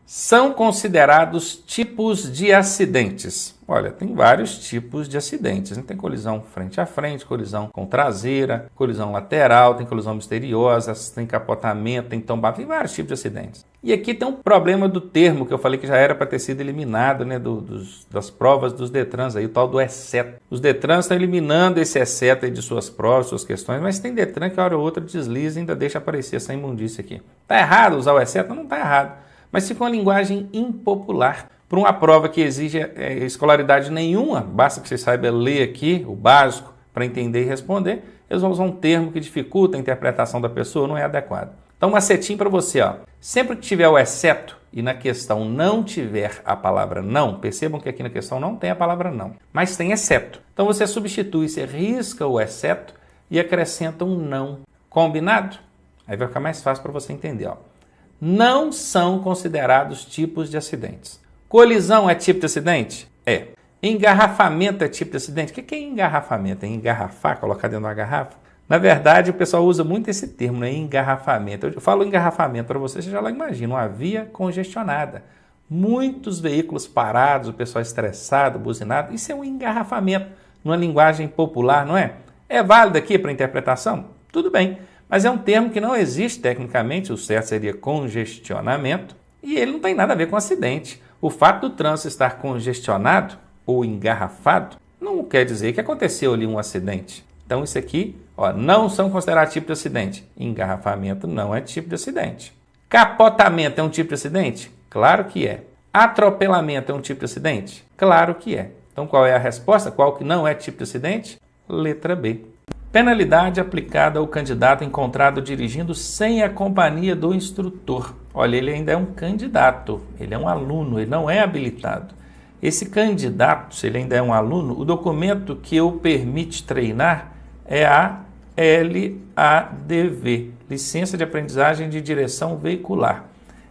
São considerados tipos de acidentes. Olha, tem vários tipos de acidentes. Tem colisão frente a frente, colisão com traseira, colisão lateral, tem colisão misteriosa, tem capotamento, tem tombada, tem vários tipos de acidentes. E aqui tem um problema do termo que eu falei que já era para ter sido eliminado, né, das provas dos Detrans, aí, o tal do exceto. Os Detrans estão eliminando esse exceto aí de suas provas, suas questões, mas tem Detran que hora ou outra desliza e ainda deixa aparecer essa imundícia aqui. Tá errado usar o exceto? Não tá errado. Mas ficou uma linguagem impopular para uma prova que exige escolaridade nenhuma, basta que você saiba ler aqui o básico para entender e responder, eles vão usar um termo que dificulta a interpretação da pessoa, não é adequado. Então, um macetinho para você, ó. Sempre que tiver o exceto e na questão não tiver a palavra não, percebam que aqui na questão não tem a palavra não, mas tem exceto. Então, você substitui, você risca o exceto e acrescenta um não. Combinado? Aí vai ficar mais fácil para você entender, ó. Não são considerados tipos de acidentes. Colisão é tipo de acidente? É. Engarrafamento é tipo de acidente? O que é engarrafamento? É engarrafar, colocar dentro de uma garrafa? Na verdade, o pessoal usa muito esse termo, né? Engarrafamento. Eu falo engarrafamento para você já lá imagina, uma via congestionada. Muitos veículos parados, o pessoal estressado, buzinado. Isso é um engarrafamento, numa linguagem popular, não é? É válido aqui para interpretação? Tudo bem. Mas é um termo que não existe tecnicamente, o certo seria congestionamento, e ele não tem nada a ver com acidente. O fato do trânsito estar congestionado ou engarrafado não quer dizer que aconteceu ali um acidente. Então isso aqui, ó, não são considerados tipo de acidente. Engarrafamento não é tipo de acidente. Capotamento é um tipo de acidente? Claro que é. Atropelamento é um tipo de acidente? Claro que é. Então qual é a resposta? Qual que não é tipo de acidente? Letra B. Penalidade aplicada ao candidato encontrado dirigindo sem a companhia do instrutor. Olha, ele ainda é um candidato, ele é um aluno, ele não é habilitado. Esse candidato, se ele ainda é um aluno, o documento que o permite treinar é a LADV, Licença de Aprendizagem de Direção Veicular.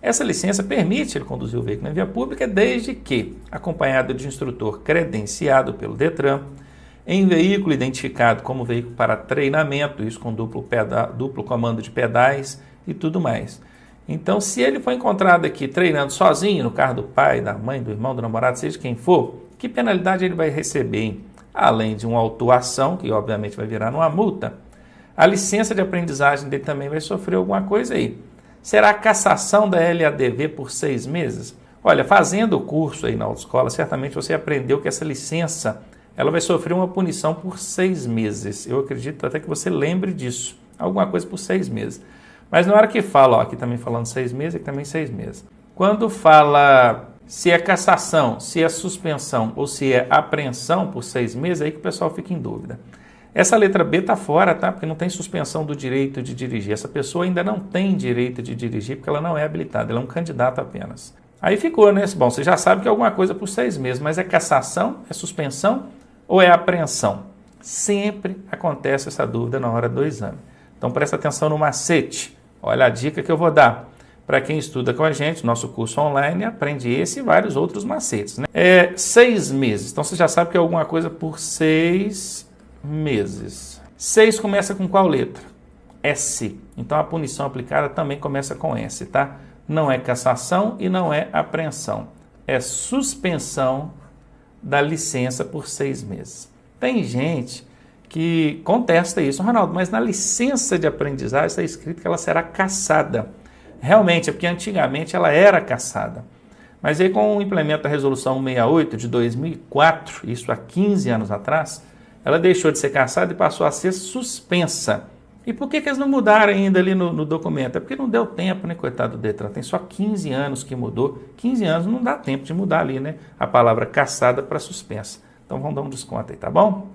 Essa licença permite ele conduzir o veículo em via pública desde que, acompanhado de instrutor credenciado pelo Detran, em veículo identificado como veículo para treinamento, isso com duplo comando de pedais e tudo mais. Então, se ele for encontrado aqui treinando sozinho no carro do pai, da mãe, do irmão, do namorado, seja quem for, que penalidade ele vai receber, hein? Além de uma autuação, que obviamente vai virar uma multa, a licença de aprendizagem dele também vai sofrer alguma coisa aí. Será a cassação da LADV por 6 meses? Olha, fazendo o curso aí na autoescola, certamente você aprendeu que essa licença ela vai sofrer uma punição por 6 meses. Eu acredito até que você lembre disso. Alguma coisa por 6 meses. Mas na hora que fala, ó, aqui também falando 6 meses, aqui também 6 meses. Quando fala se é cassação, se é suspensão ou se é apreensão por 6 meses, aí que o pessoal fica em dúvida. Essa letra B está fora, tá? Porque não tem suspensão do direito de dirigir. Essa pessoa ainda não tem direito de dirigir porque ela não é habilitada, ela é um candidato apenas. Aí ficou, né? Bom, você já sabe que é alguma coisa por 6 meses, mas é cassação, é suspensão ou é apreensão? Sempre acontece essa dúvida na hora do exame. Então presta atenção no macete. Olha a dica que eu vou dar. Para quem estuda com a gente, nosso curso online, aprende esse e vários outros macetes, né? 6 meses. Então você já sabe que é alguma coisa por 6 meses. 6 começa com qual letra? S. Então a punição aplicada também começa com S, tá? Não é cassação e não é apreensão. É suspensão da licença por 6 meses. Tem gente que contesta isso. Ronaldo, mas na licença de aprendizagem está escrito que ela será cassada. Realmente, é porque antigamente ela era cassada. Mas aí com o implemento da resolução 168 de 2004, isso há 15 anos atrás, ela deixou de ser cassada e passou a ser suspensa. E por que eles não mudaram ainda ali no documento? É porque não deu tempo, né, coitado do Detran? Tem só 15 anos que mudou. 15 anos não dá tempo de mudar ali, né? A palavra cassada para suspensa. Então vamos dar um desconto aí, tá bom?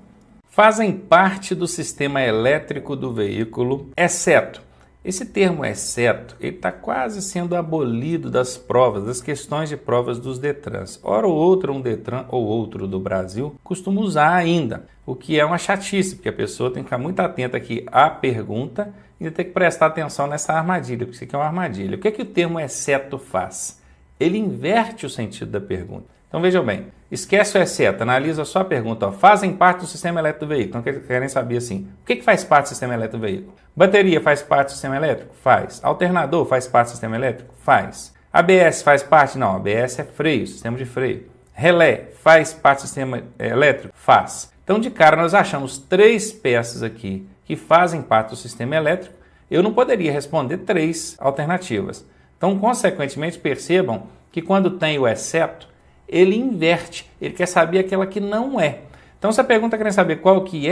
Fazem parte do sistema elétrico do veículo, exceto. Esse termo exceto, ele está quase sendo abolido das provas, das questões de provas dos Detrans. Ora ou outra, um Detran ou outro do Brasil costuma usar ainda, o que é uma chatice, porque a pessoa tem que ficar muito atenta aqui à pergunta e tem que prestar atenção nessa armadilha, porque isso aqui é uma armadilha. O que é que o termo exceto faz? Ele inverte o sentido da pergunta. Então vejam bem, esquece o exceto, analisa só a pergunta. Ó, fazem parte do sistema elétrico do veículo. Então querem saber assim, o que faz parte do sistema elétrico do veículo? Bateria faz parte do sistema elétrico? Faz. Alternador faz parte do sistema elétrico? Faz. ABS faz parte? Não, ABS é freio, sistema de freio. Relé faz parte do sistema elétrico? Faz. Então, de cara, nós achamos 3 peças aqui que fazem parte do sistema elétrico. Eu não poderia responder 3 alternativas. Então, consequentemente, percebam que quando tem o exceto, ele inverte. Ele quer saber aquela que não é. Então, se a pergunta quer saber qual que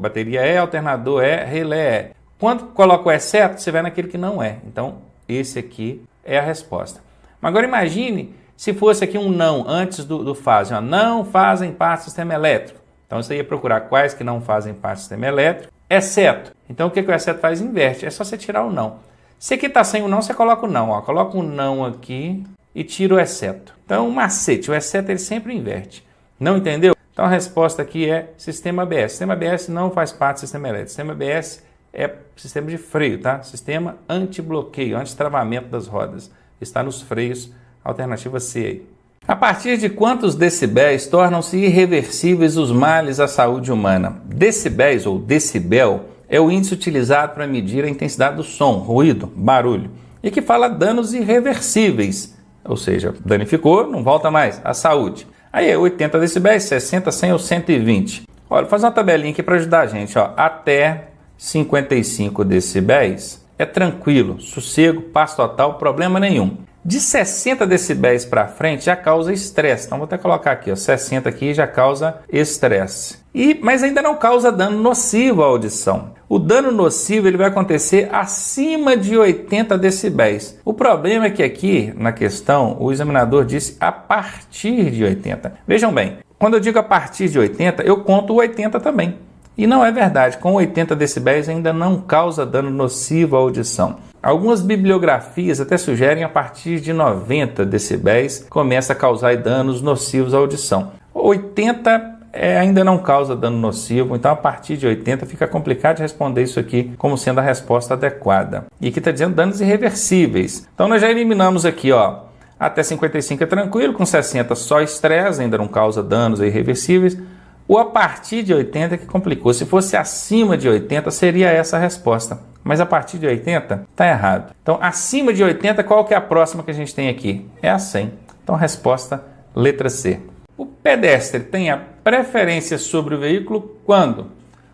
bateria é, alternador é, relé é. Quando coloca o exceto, você vai naquele que não é. Então, esse aqui é a resposta. Mas agora imagine se fosse aqui um não antes do fazem. Não fazem parte do sistema elétrico. Então, você ia procurar quais que não fazem parte do sistema elétrico, exceto. Então, o que o exceto faz? Inverte. É só você tirar o não. Se aqui está sem o não, você coloca o não. Ó. Coloca o não aqui e tira o exceto. Então, o macete, o exceto ele sempre inverte. Não entendeu? Então, a resposta aqui é sistema ABS. Sistema ABS não faz parte do sistema elétrico. Sistema ABS é sistema de freio, tá? Sistema anti-bloqueio, anti-travamento das rodas. Está nos freios, alternativa C aí. A partir de quantos decibéis tornam-se irreversíveis os males à saúde humana? Decibéis ou decibel é o índice utilizado para medir a intensidade do som, ruído, barulho, e que fala danos irreversíveis, ou seja, danificou, não volta mais, à saúde. Aí é 80 decibéis, 60, 100 ou 120. Olha, vou fazer uma tabelinha aqui para ajudar a gente. Ó. Até 55 decibéis é tranquilo, sossego, paz total, problema nenhum. De 60 decibéis para frente já causa estresse. Então vou até colocar aqui, ó, 60 aqui já causa estresse. Mas ainda não causa dano nocivo à audição. O dano nocivo ele vai acontecer acima de 80 decibéis. O problema é que aqui na questão o examinador disse a partir de 80. Vejam bem, quando eu digo a partir de 80, eu conto o 80 também. E não é verdade, com 80 decibéis ainda não causa dano nocivo à audição. Algumas bibliografias até sugerem a partir de 90 decibéis começa a causar danos nocivos à audição. 80 ainda não causa dano nocivo, então a partir de 80 fica complicado de responder isso aqui como sendo a resposta adequada. E aqui está dizendo danos irreversíveis. Então nós já eliminamos aqui, ó, até 55 é tranquilo, com 60 só estresse, ainda não causa danos irreversíveis. O a partir de 80 que complicou. Se fosse acima de 80 seria essa a resposta. Mas a partir de 80 está errado. Então acima de 80 qual que é a próxima que a gente tem aqui? É a 100. Então a resposta letra C. O pedestre tem a preferência sobre o veículo quando?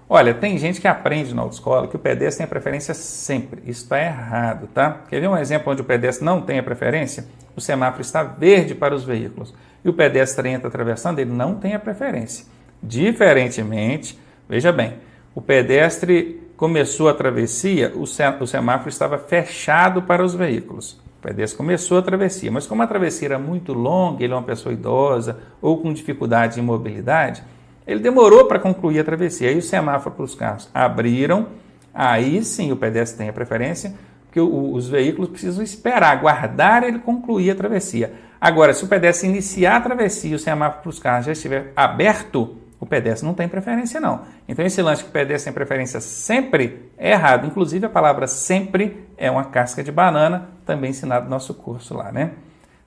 Olha, tem gente que aprende na autoescola que o pedestre tem a preferência sempre. Isso está errado, tá? Quer ver um exemplo onde o pedestre não tem a preferência? O semáforo está verde para os veículos e o pedestre entra atravessando, ele não tem a preferência. Diferentemente, veja bem, o pedestre começou a travessia, o semáforo estava fechado para os veículos. O pedestre começou a travessia, mas como a travessia era muito longa, ele é uma pessoa idosa ou com dificuldade de mobilidade, ele demorou para concluir a travessia. Aí o semáforo para os carros abriram, aí sim o pedestre tem a preferência, porque os veículos precisam esperar, aguardar ele concluir a travessia. Agora, se o pedestre iniciar a travessia e o semáforo para os carros já estiver aberto, o pedestre não tem preferência não. Então esse lance que o pedestre tem preferência sempre é errado. Inclusive a palavra sempre é uma casca de banana, também ensinado no nosso curso lá, né?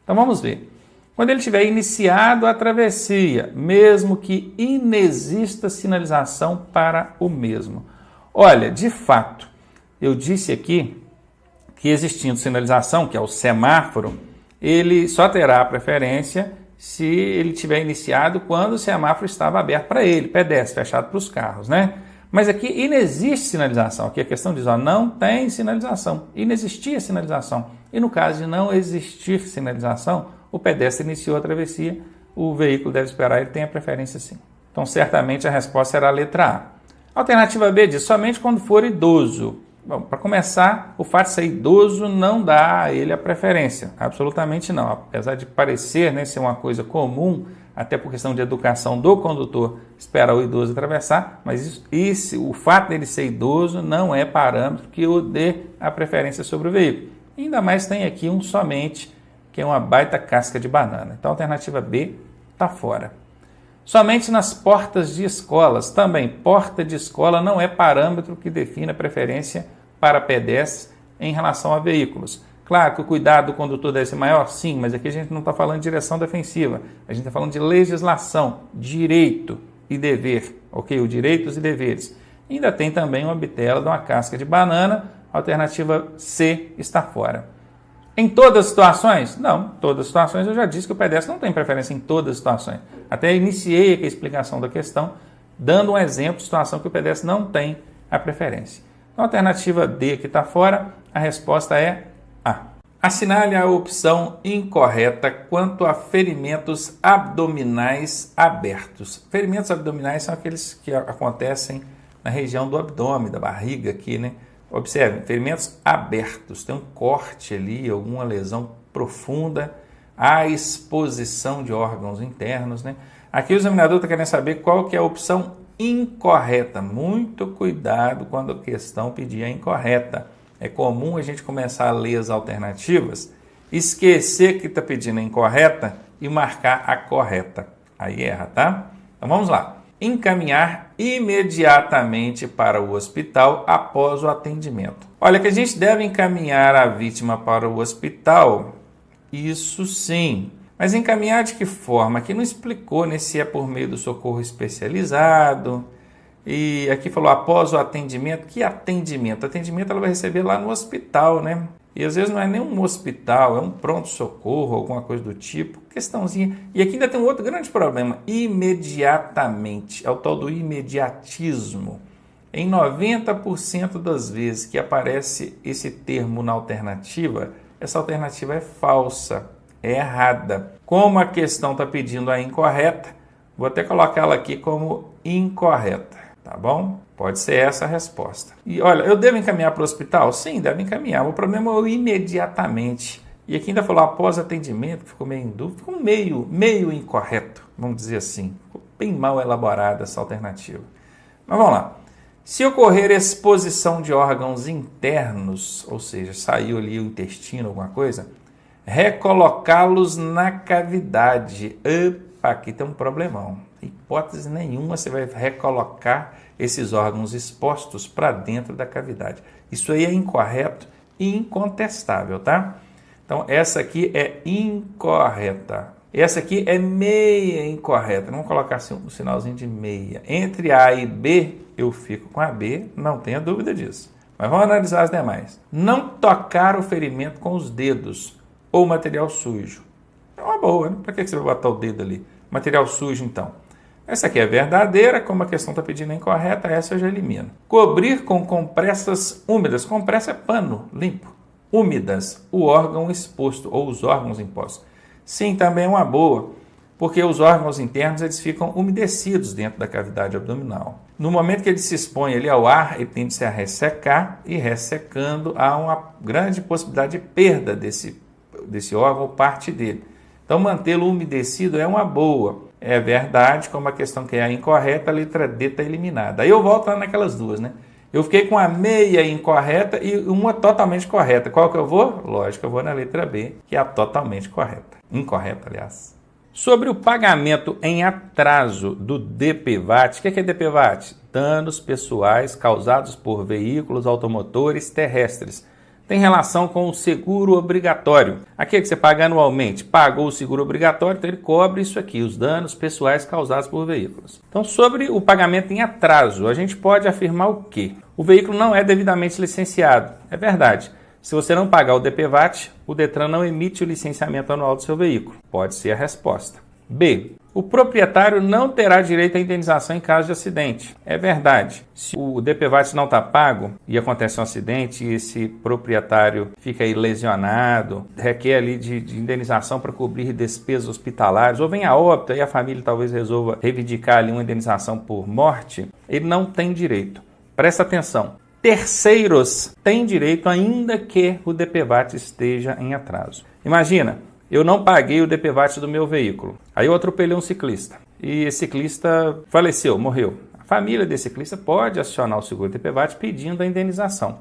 Então vamos ver. Quando ele tiver iniciado a travessia, mesmo que inexista sinalização para o mesmo. Olha, de fato, eu disse aqui que existindo sinalização, que é o semáforo, ele só terá a preferência se ele tiver iniciado quando o semáforo estava aberto para ele, pedestre, fechado para os carros, né? Mas aqui inexiste sinalização. Aqui a questão diz, ó, não tem sinalização. Inexistia sinalização. E no caso de não existir sinalização, o pedestre iniciou a travessia, o veículo deve esperar, ele tem a preferência sim. Então, certamente a resposta será a letra A. Alternativa B diz, somente quando for idoso. Bom, para começar, o fato de ser idoso não dá a ele a preferência, absolutamente não. Apesar de parecer, né, ser uma coisa comum, até por questão de educação do condutor, esperar o idoso atravessar, mas o fato dele ser idoso não é parâmetro que o dê a preferência sobre o veículo. Ainda mais tem aqui um somente, que é uma baita casca de banana. Então a alternativa B está fora. Somente nas portas de escolas. Também, porta de escola não é parâmetro que define a preferência para pedestres em relação a veículos. Claro que o cuidado do condutor deve ser maior, sim, mas aqui a gente não está falando de direção defensiva. A gente está falando de legislação, direito e dever. Ok? O direitos e deveres. E ainda tem também uma bitela de uma casca de banana. A alternativa C está fora. Em todas as situações? Não, todas as situações eu já disse que o pedestre não tem preferência em todas as situações. Até iniciei aqui a explicação da questão, dando um exemplo de situação que o pedestre não tem a preferência. A alternativa D que está fora, a resposta é A. Assinale a opção incorreta quanto a ferimentos abdominais abertos. Ferimentos abdominais são aqueles que acontecem na região do abdômen, da barriga aqui, né? Observe, ferimentos abertos, tem um corte ali, alguma lesão profunda, a exposição de órgãos internos, né? Aqui o examinador está querendo saber qual que é a opção incorreta. Muito cuidado quando a questão pedir a incorreta. É comum a gente começar a ler as alternativas, esquecer que está pedindo a incorreta e marcar a correta. Aí erra, tá? Então vamos lá. Encaminhar imediatamente para o hospital após o atendimento. Olha, que a gente deve encaminhar a vítima para o hospital, isso sim. Mas encaminhar de que forma? Aqui não explicou, né, se é por meio do socorro especializado. E aqui falou após o atendimento. Que atendimento? Atendimento ela vai receber lá no hospital, né? E às vezes não é nem um hospital, é um pronto-socorro, alguma coisa do tipo. Questãozinha. E aqui ainda tem um outro grande problema. Imediatamente. É o tal do imediatismo. Em 90% das vezes que aparece esse termo na alternativa, essa alternativa é falsa, é errada. Como a questão está pedindo a incorreta, vou até colocar ela aqui como incorreta, tá bom? Pode ser essa a resposta. E olha, eu devo encaminhar para o hospital? Sim, deve encaminhar. O problema é o imediatamente. E aqui ainda falou após atendimento, ficou meio em dúvida, ficou meio incorreto, vamos dizer assim. Ficou bem mal elaborada essa alternativa. Mas vamos lá. Se ocorrer exposição de órgãos internos, ou seja, saiu ali o intestino, alguma coisa, recolocá-los na cavidade. Opa, aqui tem um problemão. Hipótese nenhuma você vai recolocar esses órgãos expostos para dentro da cavidade. Isso aí é incorreto e incontestável, tá? Então, essa aqui é incorreta. Essa aqui é meia incorreta. Vamos colocar assim um sinalzinho de meia. Entre A e B, eu fico com a B, não tenha dúvida disso. Mas vamos analisar as demais. Não tocar o ferimento com os dedos ou material sujo. É uma boa, né? Para que você vai botar o dedo ali? Material sujo, então. Essa aqui é verdadeira, como a questão está pedindo a incorreta, essa eu já elimino. Cobrir com compressas úmidas. Compressa é pano limpo. Úmidas, o órgão exposto ou os órgãos impostos. Sim, também é uma boa, porque os órgãos internos eles ficam umedecidos dentro da cavidade abdominal. No momento que ele se expõe ali ao ar, ele tende a ressecar e ressecando há uma grande possibilidade de perda desse órgão ou parte dele. Então, mantê-lo umedecido é uma boa. É verdade, como a questão que é a incorreta, a letra D está eliminada. Aí eu volto lá naquelas duas, né? Eu fiquei com a meia incorreta e uma totalmente correta. Qual que eu vou? Lógico, eu vou na letra B, que é a totalmente correta. Incorreta, aliás. Sobre o pagamento em atraso do DPVAT. O que é DPVAT? Danos pessoais causados por veículos automotores terrestres. Tem relação com o seguro obrigatório. Aquele que você paga anualmente, pagou o seguro obrigatório, então ele cobre isso aqui, os danos pessoais causados por veículos. Então, sobre o pagamento em atraso, a gente pode afirmar o quê? O veículo não é devidamente licenciado. É verdade. Se você não pagar o DPVAT, o Detran não emite o licenciamento anual do seu veículo. Pode ser a resposta. B. O proprietário não terá direito à indenização em caso de acidente. É verdade. Se o DPVAT não está pago e acontece um acidente e esse proprietário fica aí lesionado, requer ali de indenização para cobrir despesas hospitalares, ou vem a óbito e a família talvez resolva reivindicar ali uma indenização por morte, ele não tem direito. Presta atenção. Terceiros têm direito ainda que o DPVAT esteja em atraso. Imagina, eu não paguei o DPVAT do meu veículo. Aí eu atropelei um ciclista. E esse ciclista faleceu, morreu. A família desse ciclista pode acionar o seguro DPVAT pedindo a indenização.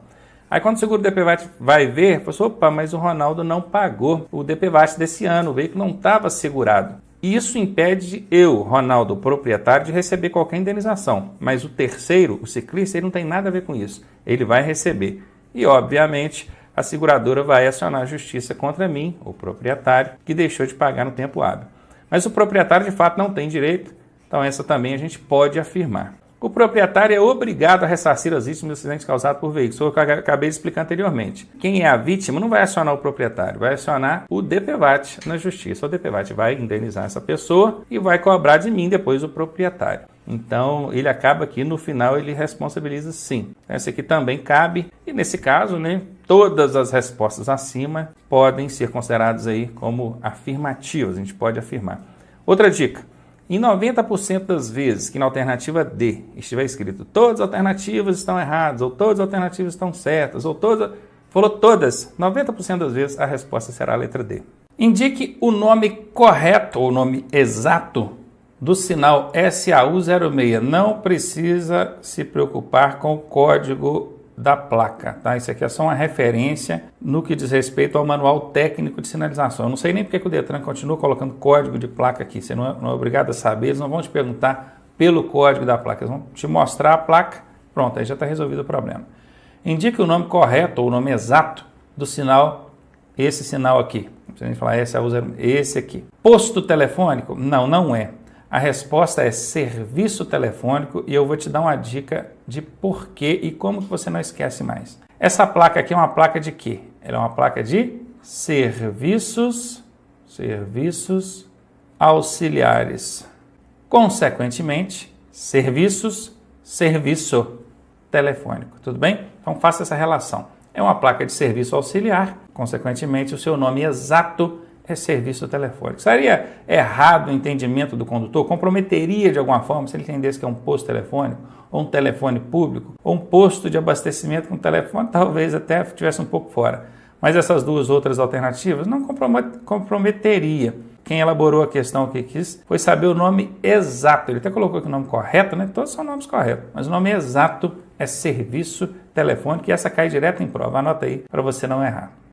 Aí quando o seguro DPVAT vai ver, fala assim, opa, mas o Ronaldo não pagou o DPVAT desse ano, o veículo não estava segurado. Isso impede eu, Ronaldo, proprietário, de receber qualquer indenização. Mas o terceiro, o ciclista, ele não tem nada a ver com isso. Ele vai receber. E, obviamente, a seguradora vai acionar a justiça contra mim, o proprietário, que deixou de pagar no tempo hábil. Mas o proprietário, de fato, não tem direito, então essa também a gente pode afirmar. O proprietário é obrigado a ressarcir as vítimas do acidente causado por veículos. Foi o que eu acabei de explicar anteriormente. Quem é a vítima não vai acionar o proprietário, vai acionar o DPVAT na justiça. O DPVAT vai indenizar essa pessoa e vai cobrar de mim depois o proprietário. Então, ele acaba que no final ele responsabiliza sim. Esse aqui também cabe e nesse caso, né, todas as respostas acima podem ser consideradas aí como afirmativas, a gente pode afirmar. Outra dica. Em 90% das vezes que na alternativa D estiver escrito todas as alternativas estão erradas, ou todas as alternativas estão certas, ou todas, falou todas, 90% das vezes a resposta será a letra D. Indique o nome correto, ou nome exato, do sinal SAU06. Não precisa se preocupar com o código da placa, tá? Isso aqui é só uma referência no que diz respeito ao manual técnico de sinalização. Eu não sei nem porque que o Detran continua colocando código de placa aqui. Você não é obrigado a saber, eles não vão te perguntar pelo código da placa, eles vão te mostrar a placa, pronto, aí já está resolvido o problema. Indique o nome correto ou o nome exato do sinal, esse sinal aqui. Não precisa nem falar SAU06, esse aqui. Posto telefônico? Não, não é. A resposta é serviço telefônico e eu vou te dar uma dica de porquê e como que você não esquece mais. Essa placa aqui é uma placa de quê? Ela é uma placa de serviços auxiliares. Consequentemente, serviço telefônico. Tudo bem? Então faça essa relação. É uma placa de serviço auxiliar, consequentemente o seu nome exato é serviço telefônico. Seria errado o entendimento do condutor? Comprometeria de alguma forma se ele entendesse que é um posto telefônico, ou um telefone público, ou um posto de abastecimento com telefone? Talvez até estivesse um pouco fora. Mas essas duas outras alternativas não comprometeria. Quem elaborou a questão que quis foi saber o nome exato. Ele até colocou aqui o nome correto, né? Todos são nomes corretos, mas o nome exato é serviço telefônico e essa cai direto em prova. Anota aí para você não errar.